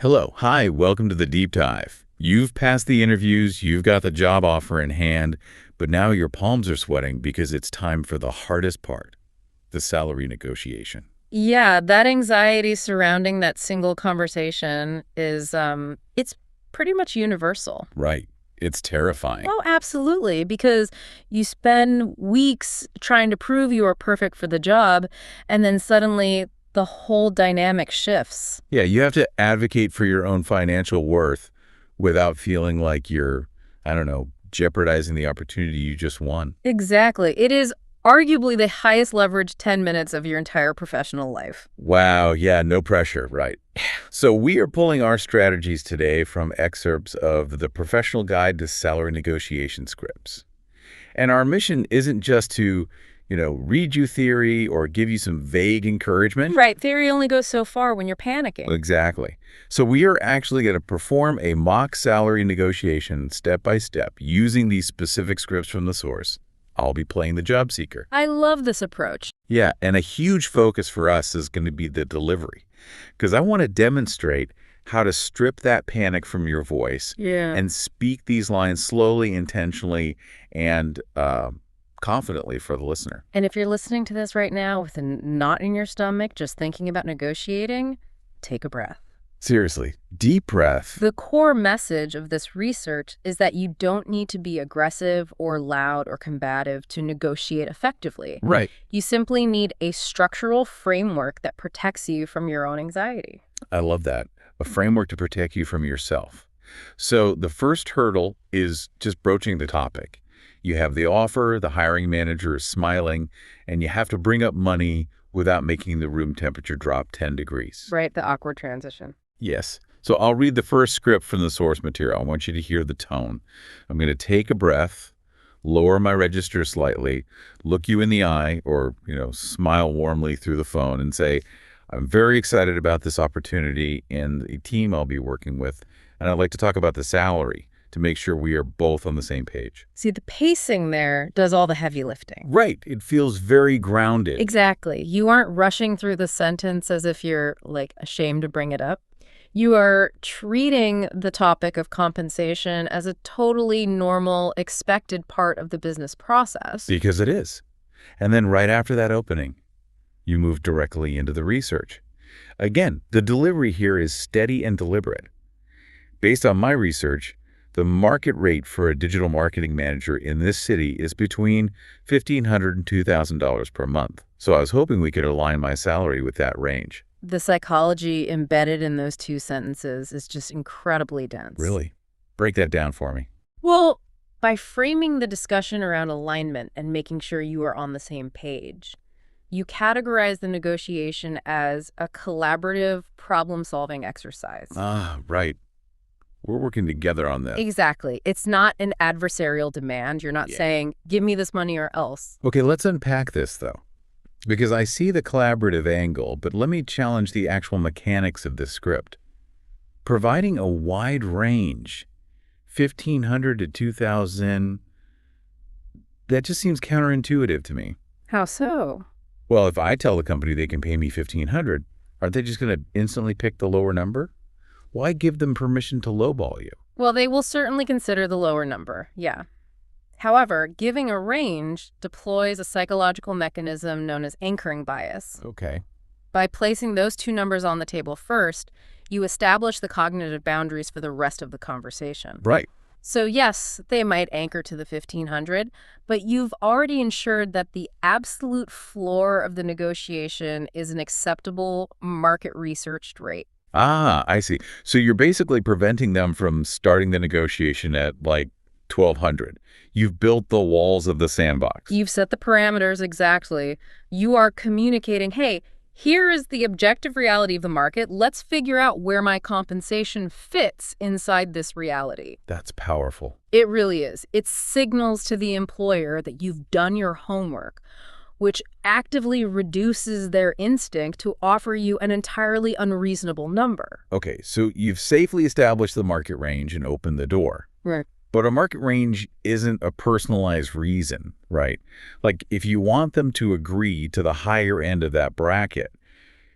Hello. Hi. Welcome to the deep dive. You've passed the interviews, you've got the job offer in hand, but now your palms are sweating because it's time for the hardest part, the salary negotiation. Yeah, that anxiety surrounding that single conversation is, it's pretty much universal. Right. It's terrifying. Oh, absolutely, because you spend weeks trying to prove you are perfect for the job, and then suddenly the whole dynamic shifts. Yeah, you have to advocate for your own financial worth without feeling like you're, I don't know, jeopardizing the opportunity you just won. Exactly. It is arguably the highest leverage 10 minutes of your entire professional life. Wow, yeah, no pressure, right. So we are pulling our strategies today from excerpts of the Professional Guide to Salary Negotiation Scripts. And our mission isn't just to, read you theory or give you some vague encouragement. Right, theory only goes so far when you're panicking. Exactly. So we are actually going to perform a mock salary negotiation step by step using these specific scripts from the source. I'll be playing the job seeker. I love this approach. Yeah, and a huge focus for us is going to be the delivery, because I want to demonstrate how to strip that panic from your voice and speak these lines slowly, intentionally, and confidently for the listener. And if you're listening to this right now with a knot in your stomach, just thinking about negotiating, take a breath. Seriously, deep breath. The core message of this research is that you don't need to be aggressive or loud or combative to negotiate effectively. Right. You simply need a structural framework that protects you from your own anxiety. I love that. A framework to protect you from yourself. So the first hurdle is just broaching the topic. You have the offer, the hiring manager is smiling, and you have to bring up money without making the room temperature drop 10 degrees. Right, the awkward transition. Yes. So I'll read the first script from the source material. I want you to hear the tone. I'm going to take a breath, lower my register slightly, look you in the eye, or, smile warmly through the phone and say, I'm very excited about this opportunity and the team I'll be working with, and I'd like to talk about the salary to make sure we are both on the same page. See, the pacing there does all the heavy lifting. Right. It feels very grounded. Exactly. You aren't rushing through the sentence as if you're, ashamed to bring it up. You are treating the topic of compensation as a totally normal, expected part of the business process. Because it is. And then right after that opening, you move directly into the research. Again, the delivery here is steady and deliberate. Based on my research, the market rate for a digital marketing manager in this city is between $1,500 and $2,000 per month. So I was hoping we could align my salary with that range. The psychology embedded in those two sentences is just incredibly dense. Really? Break that down for me. Well, by framing the discussion around alignment and making sure you are on the same page, you categorize the negotiation as a collaborative problem-solving exercise. Ah, right. We're working together on this. Exactly. It's not an adversarial demand. You're not saying, give me this money or else. Okay, let's unpack this, though. Because I see the collaborative angle, but let me challenge the actual mechanics of this script. Providing a wide range, 1,500 to 2,000, that just seems counterintuitive to me. How so? Well, if I tell the company they can pay me 1,500, aren't they just going to instantly pick the lower number? Why give them permission to lowball you? Well, they will certainly consider the lower number, yeah. However, giving a range deploys a psychological mechanism known as anchoring bias. Okay. By placing those two numbers on the table first, you establish the cognitive boundaries for the rest of the conversation. Right. So yes, they might anchor to the 1,500, but you've already ensured that the absolute floor of the negotiation is an acceptable market-researched rate. Ah, I see. So you're basically preventing them from starting the negotiation at, 1,200. You've built the walls of the sandbox. You've set the parameters exactly. You are communicating, hey, here is the objective reality of the market. Let's figure out where my compensation fits inside this reality. That's powerful. It really is. It signals to the employer that you've done your homework, which actively reduces their instinct to offer you an entirely unreasonable number. Okay, so you've safely established the market range and opened the door. Right. But a market range isn't a personalized reason, right? Like, if you want them to agree to the higher end of that bracket,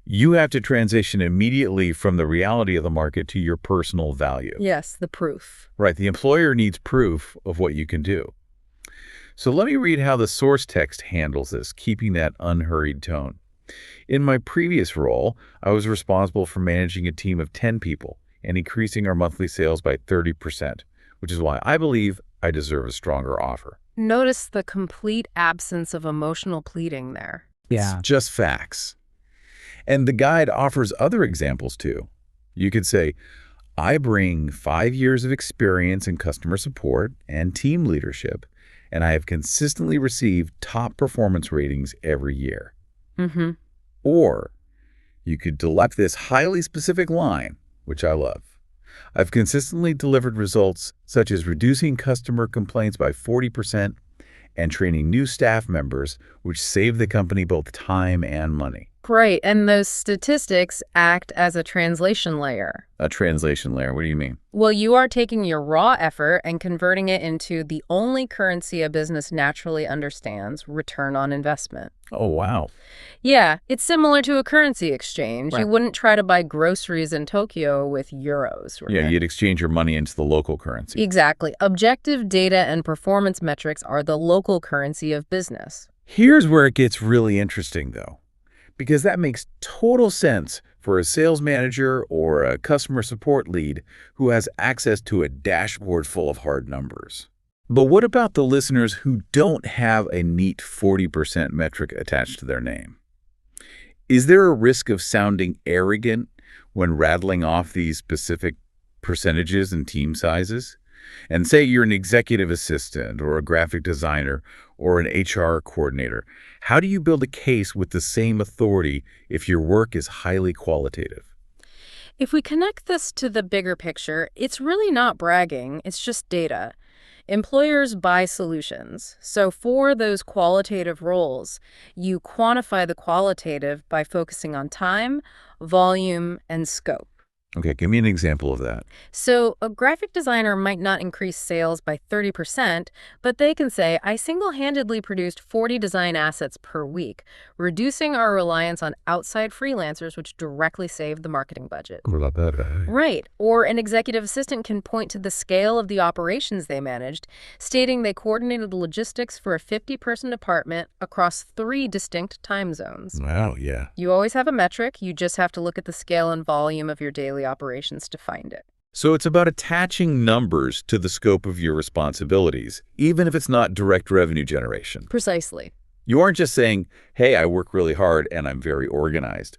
You have to transition immediately from the reality of the market to your personal value. Yes, the proof. Right, the employer needs proof of what you can do. So let me read how the source text handles this, keeping that unhurried tone. In my previous role, I was responsible for managing a team of 10 people and increasing our monthly sales by 30%, which is why I believe I deserve a stronger offer. Notice the complete absence of emotional pleading there. It's just facts. And the guide offers other examples too. You could say, I bring 5 years of experience in customer support and team leadership, and I have consistently received top performance ratings every year. Mm-hmm. Or you could delete this highly specific line, which I love. I've consistently delivered results such as reducing customer complaints by 40% and training new staff members, which save the company both time and money. Right, and those statistics act as a translation layer. A translation layer, what do you mean? Well, you are taking your raw effort and converting it into the only currency a business naturally understands, return on investment. Oh, wow. Yeah, it's similar to a currency exchange. Right. You wouldn't try to buy groceries in Tokyo with euros. Right? Yeah, you'd exchange your money into the local currency. Exactly. Objective data and performance metrics are the local currency of business. Here's where it gets really interesting, though, because that makes total sense for a sales manager or a customer support lead who has access to a dashboard full of hard numbers. But what about the listeners who don't have a neat 40% metric attached to their name? Is there a risk of sounding arrogant when rattling off these specific percentages and team sizes? And say you're an executive assistant or a graphic designer or an HR coordinator. How do you build a case with the same authority if your work is highly qualitative? If we connect this to the bigger picture, it's really not bragging, it's just data. Employers buy solutions. So for those qualitative roles, you quantify the qualitative by focusing on time, volume, and scope. Okay, give me an example of that. So a graphic designer might not increase sales by 30%, but they can say, I single-handedly produced 40 design assets per week, reducing our reliance on outside freelancers, which directly saved the marketing budget. Right. Or an executive assistant can point to the scale of the operations they managed, stating they coordinated the logistics for a 50-person department across 3 distinct time zones. Wow, yeah. You always have a metric. You just have to look at the scale and volume of your daily operations to find it. So it's about attaching numbers to the scope of your responsibilities, even if it's not direct revenue generation. Precisely. You aren't just saying, hey, I work really hard and I'm very organized.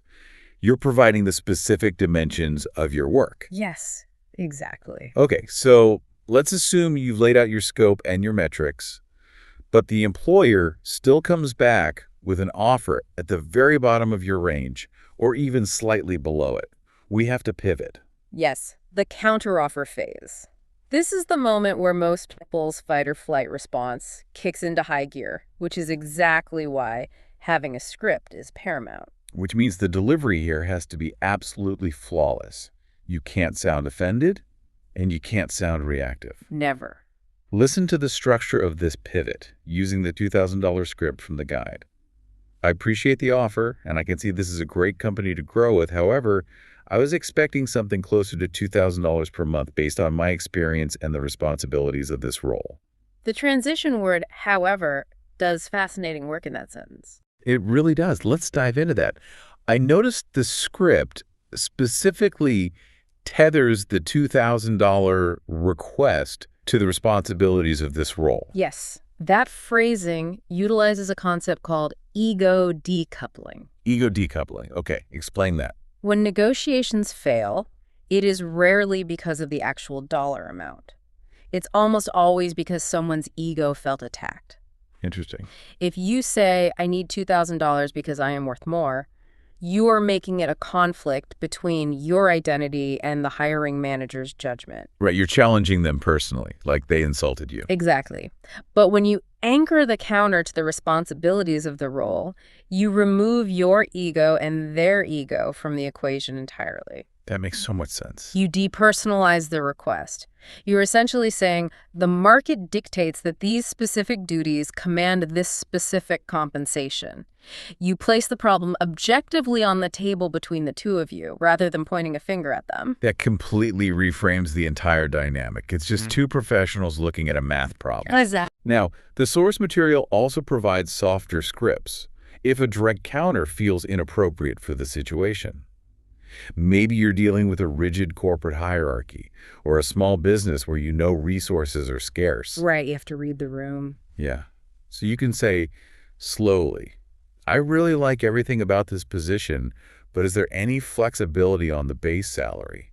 You're providing the specific dimensions of your work. Yes, exactly. Okay, so let's assume you've laid out your scope and your metrics, but the employer still comes back with an offer at the very bottom of your range or even slightly below it. We have to pivot. Yes, the counteroffer phase. This is the moment where most people's fight or flight response kicks into high gear, which is exactly why having a script is paramount. Which means the delivery here has to be absolutely flawless. You can't sound offended, and you can't sound reactive. Never. Listen to the structure of this pivot using the $2,000 script from the guide. I appreciate the offer, and I can see this is a great company to grow with. However, I was expecting something closer to $2,000 per month based on my experience and the responsibilities of this role. The transition word, however, does fascinating work in that sentence. It really does. Let's dive into that. I noticed the script specifically tethers the $2,000 request to the responsibilities of this role. Yes, that phrasing utilizes a concept called ego decoupling. Ego decoupling. Okay, explain that. When negotiations fail, it is rarely because of the actual dollar amount. It's almost always because someone's ego felt attacked. Interesting. If you say, I need $2,000 because I am worth more, you are making it a conflict between your identity and the hiring manager's judgment. Right, you're challenging them personally, like they insulted you. Exactly. But when you anchor the counter to the responsibilities of the role, you remove your ego and their ego from the equation entirely. That makes so much sense. You depersonalize the request. You're essentially saying the market dictates that these specific duties command this specific compensation. You place the problem objectively on the table between the two of you, rather than pointing a finger at them. That completely reframes the entire dynamic. It's just two professionals looking at a math problem. Exactly. Now, the source material also provides softer scripts if a direct counter feels inappropriate for the situation. Maybe you're dealing with a rigid corporate hierarchy or a small business where you know resources are scarce. Right, you have to read the room. Yeah. So you can say slowly, I really like everything about this position, but is there any flexibility on the base salary?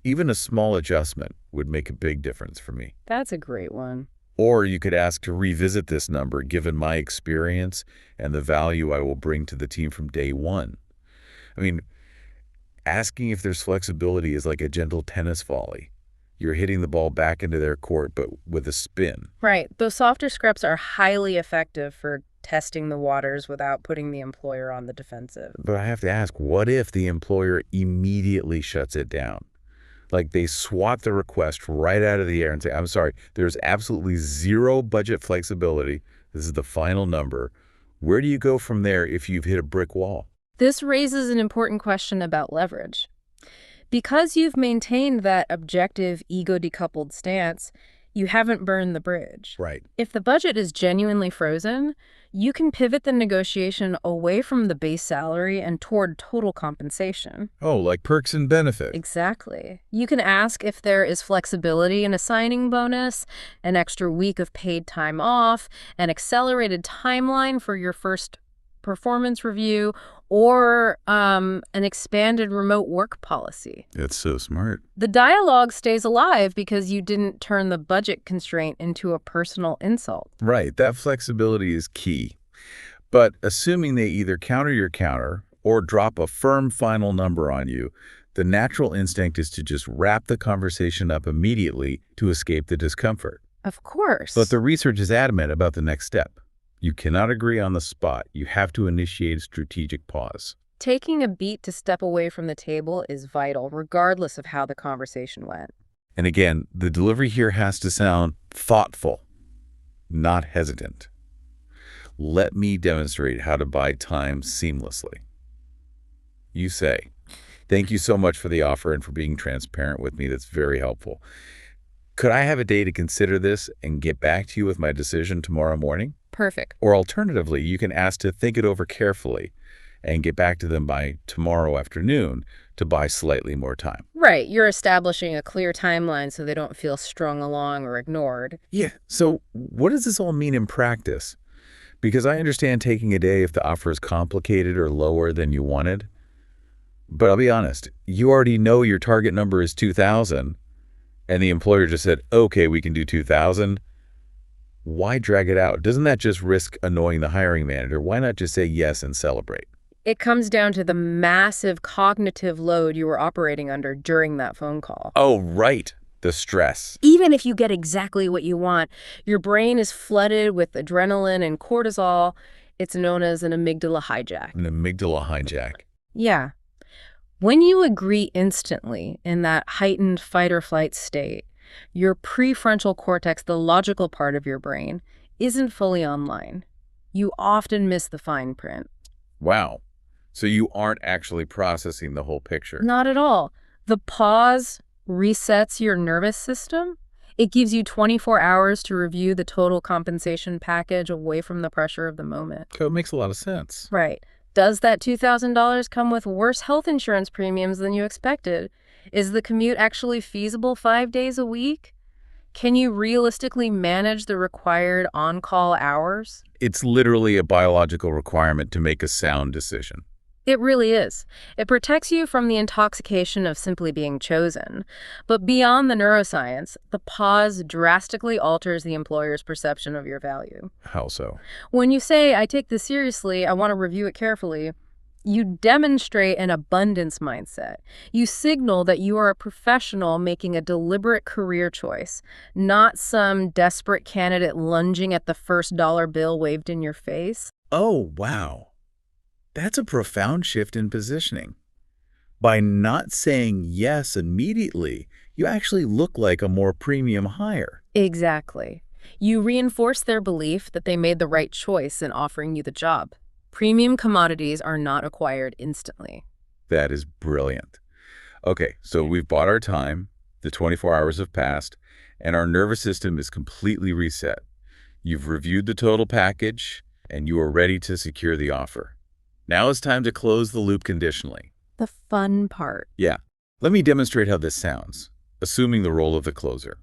Even a small adjustment would make a big difference for me. That's a great one. Or you could ask to revisit this number given my experience and the value I will bring to the team from day one. I mean, asking if there's flexibility is like a gentle tennis volley. You're hitting the ball back into their court, but with a spin. Right. Those softer scripts are highly effective for testing the waters without putting the employer on the defensive. But I have to ask, what if the employer immediately shuts it down? Like they swat the request right out of the air and say, I'm sorry, there's absolutely zero budget flexibility. This is the final number. Where do you go from there if you've hit a brick wall? This raises an important question about leverage. Because you've maintained that objective, ego-decoupled stance, you haven't burned the bridge. Right. If the budget is genuinely frozen, you can pivot the negotiation away from the base salary and toward total compensation. Oh, like perks and benefits. Exactly. You can ask if there is flexibility in a signing bonus, an extra week of paid time off, an accelerated timeline for your first performance review, or an expanded remote work policy. That's so smart. The dialogue stays alive because you didn't turn the budget constraint into a personal insult. Right. That flexibility is key. But assuming they either counter your counter or drop a firm final number on you, the natural instinct is to just wrap the conversation up immediately to escape the discomfort. Of course. But the research is adamant about the next step. You cannot agree on the spot. You have to initiate a strategic pause. Taking a beat to step away from the table is vital, regardless of how the conversation went. And again, the delivery here has to sound thoughtful, not hesitant. Let me demonstrate how to buy time seamlessly. You say, thank you so much for the offer and for being transparent with me. That's very helpful. Could I have a day to consider this and get back to you with my decision tomorrow morning? Perfect. Or alternatively, you can ask to think it over carefully and get back to them by tomorrow afternoon to buy slightly more time. Right. You're establishing a clear timeline so they don't feel strung along or ignored. Yeah. So what does this all mean in practice? Because I understand taking a day if the offer is complicated or lower than you wanted. But I'll be honest, you already know your target number is 2,000 and the employer just said, okay, we can do 2,000. Why drag it out? Doesn't that just risk annoying the hiring manager? Why not just say yes and celebrate? It comes down to the massive cognitive load you were operating under during that phone call. Oh, right. The stress. Even if you get exactly what you want, your brain is flooded with adrenaline and cortisol. It's known as an amygdala hijack. An amygdala hijack. Yeah. When you agree instantly in that heightened fight-or-flight state, your prefrontal cortex, the logical part of your brain, isn't fully online. You often miss the fine print. Wow. So you aren't actually processing the whole picture. Not at all. The pause resets your nervous system. It gives you 24 hours to review the total compensation package away from the pressure of the moment. So it makes a lot of sense. Right. Does that $2,000 come with worse health insurance premiums than you expected? Is the commute actually feasible 5 days a week? Can you realistically manage the required on-call hours? It's literally a biological requirement to make a sound decision. It really is. It protects you from the intoxication of simply being chosen. But beyond the neuroscience, the pause drastically alters the employer's perception of your value. How so? When you say, I take this seriously, I want to review it carefully, you demonstrate an abundance mindset. You signal that you are a professional making a deliberate career choice, not some desperate candidate lunging at the first dollar bill waved in your face. Oh, wow. That's a profound shift in positioning. By not saying yes immediately, you actually look like a more premium hire. Exactly. You reinforce their belief that they made the right choice in offering you the job. Premium commodities are not acquired instantly. That is brilliant. Okay, so we've bought our time, the 24 hours have passed, and our nervous system is completely reset. You've reviewed the total package, and you are ready to secure the offer. Now it's time to close the loop conditionally. The fun part. Yeah. Let me demonstrate how this sounds, assuming the role of the closer.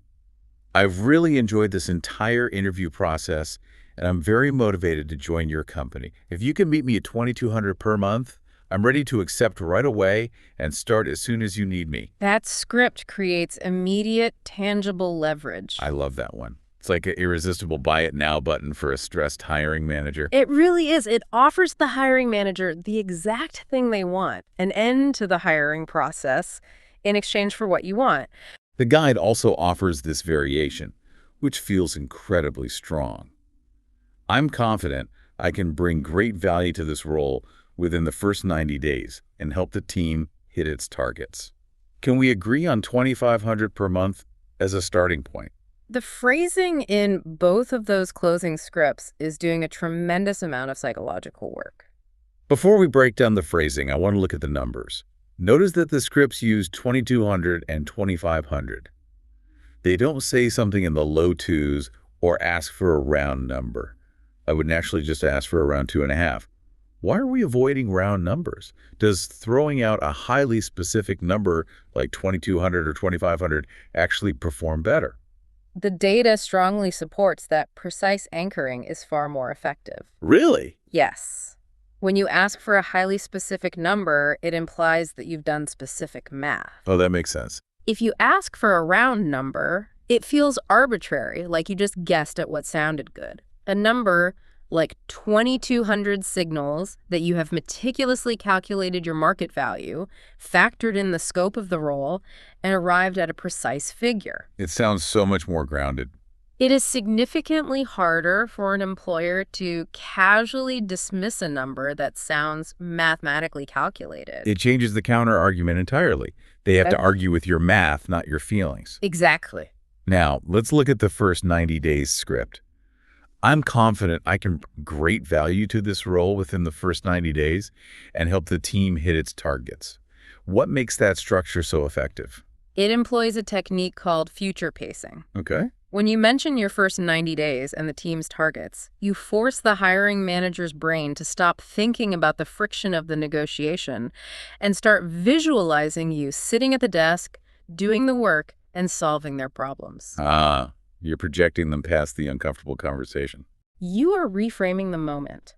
I've really enjoyed this entire interview process, and I'm very motivated to join your company. If you can meet me at $2,200 per month, I'm ready to accept right away and start as soon as you need me. That script creates immediate, tangible leverage. I love that one. It's like an irresistible buy it now button for a stressed hiring manager. It really is. It offers the hiring manager the exact thing they want, an end to the hiring process in exchange for what you want. The guide also offers this variation, which feels incredibly strong. I'm confident I can bring great value to this role within the first 90 days and help the team hit its targets. Can we agree on $2,500 per month as a starting point? The phrasing in both of those closing scripts is doing a tremendous amount of psychological work. Before we break down the phrasing, I want to look at the numbers. Notice that the scripts use 2,200 and 2,500. They don't say something in the low twos or ask for a round number. I would naturally just ask for around 2.5. Why are we avoiding round numbers? Does throwing out a highly specific number like 2,200 or 2,500 actually perform better? The data strongly supports that precise anchoring is far more effective. Really? Yes. When you ask for a highly specific number, it implies that you've done specific math. Oh, that makes sense. If you ask for a round number, it feels arbitrary, like you just guessed at what sounded good. A number like 2,200 signals that you have meticulously calculated your market value, factored in the scope of the role, and arrived at a precise figure. It sounds so much more grounded. It is significantly harder for an employer to casually dismiss a number that sounds mathematically calculated. It changes the counter argument entirely. They have to That's- argue with your math, not your feelings. Exactly. Now, let's look at the first 90 days script. I'm confident I can bring great value to this role within the first 90 days and help the team hit its targets. What makes that structure so effective? It employs a technique called future pacing. Okay. When you mention your first 90 days and the team's targets, you force the hiring manager's brain to stop thinking about the friction of the negotiation and start visualizing you sitting at the desk, doing the work, and solving their problems. You're projecting them past the uncomfortable conversation. You are reframing the moment.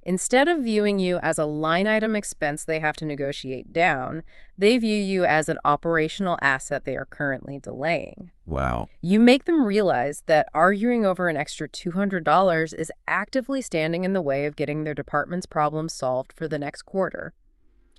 Instead of viewing you as a line item expense they have to negotiate down, they view you as an operational asset they are currently delaying. Wow. You make them realize that arguing over an extra $200 is actively standing in the way of getting their department's problems solved for the next quarter.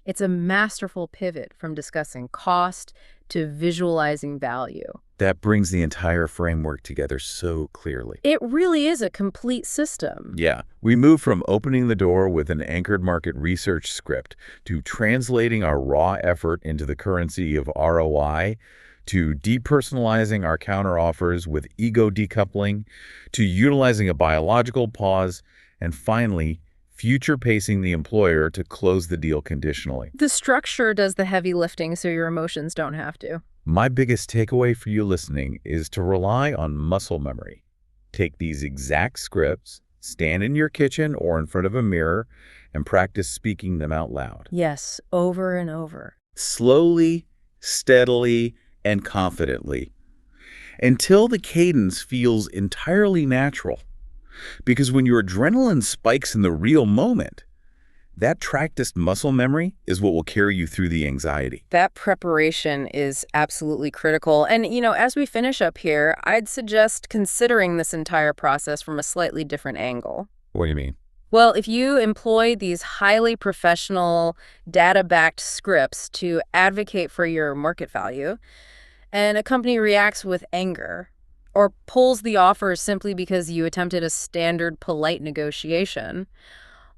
It's a masterful pivot from discussing cost to visualizing value. That brings the entire framework together so clearly. It really is a complete system. Yeah, we move from opening the door with an anchored market research script to translating our raw effort into the currency of ROI, to depersonalizing our counteroffers with ego decoupling, to utilizing a biological pause, and finally, future pacing the employer to close the deal conditionally. The structure does the heavy lifting so your emotions don't have to. My biggest takeaway for you listening is to rely on muscle memory. Take these exact scripts, stand in your kitchen or in front of a mirror, and practice speaking them out loud. Yes, over and over. Slowly, steadily, and confidently, until the cadence feels entirely natural. Because when your adrenaline spikes in the real moment, that practiced muscle memory is what will carry you through the anxiety. That preparation is absolutely critical. And, as we finish up here, I'd suggest considering this entire process from a slightly different angle. What do you mean? Well, if you employ these highly professional, data-backed scripts to advocate for your market value, and a company reacts with anger, or pulls the offer simply because you attempted a standard polite negotiation,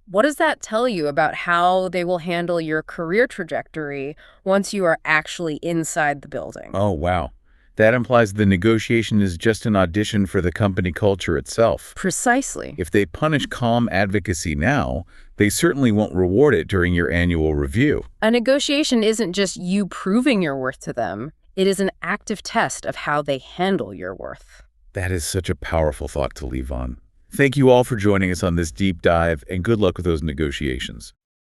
what does that tell you about how they will handle your career trajectory once you are actually inside the building? Oh, wow. That implies the negotiation is just an audition for the company culture itself. Precisely. If they punish calm advocacy now, they certainly won't reward it during your annual review. A negotiation isn't just you proving your worth to them. It is an active test of how they handle your worth. That is such a powerful thought to leave on. Thank you all for joining us on this deep dive, and good luck with those negotiations.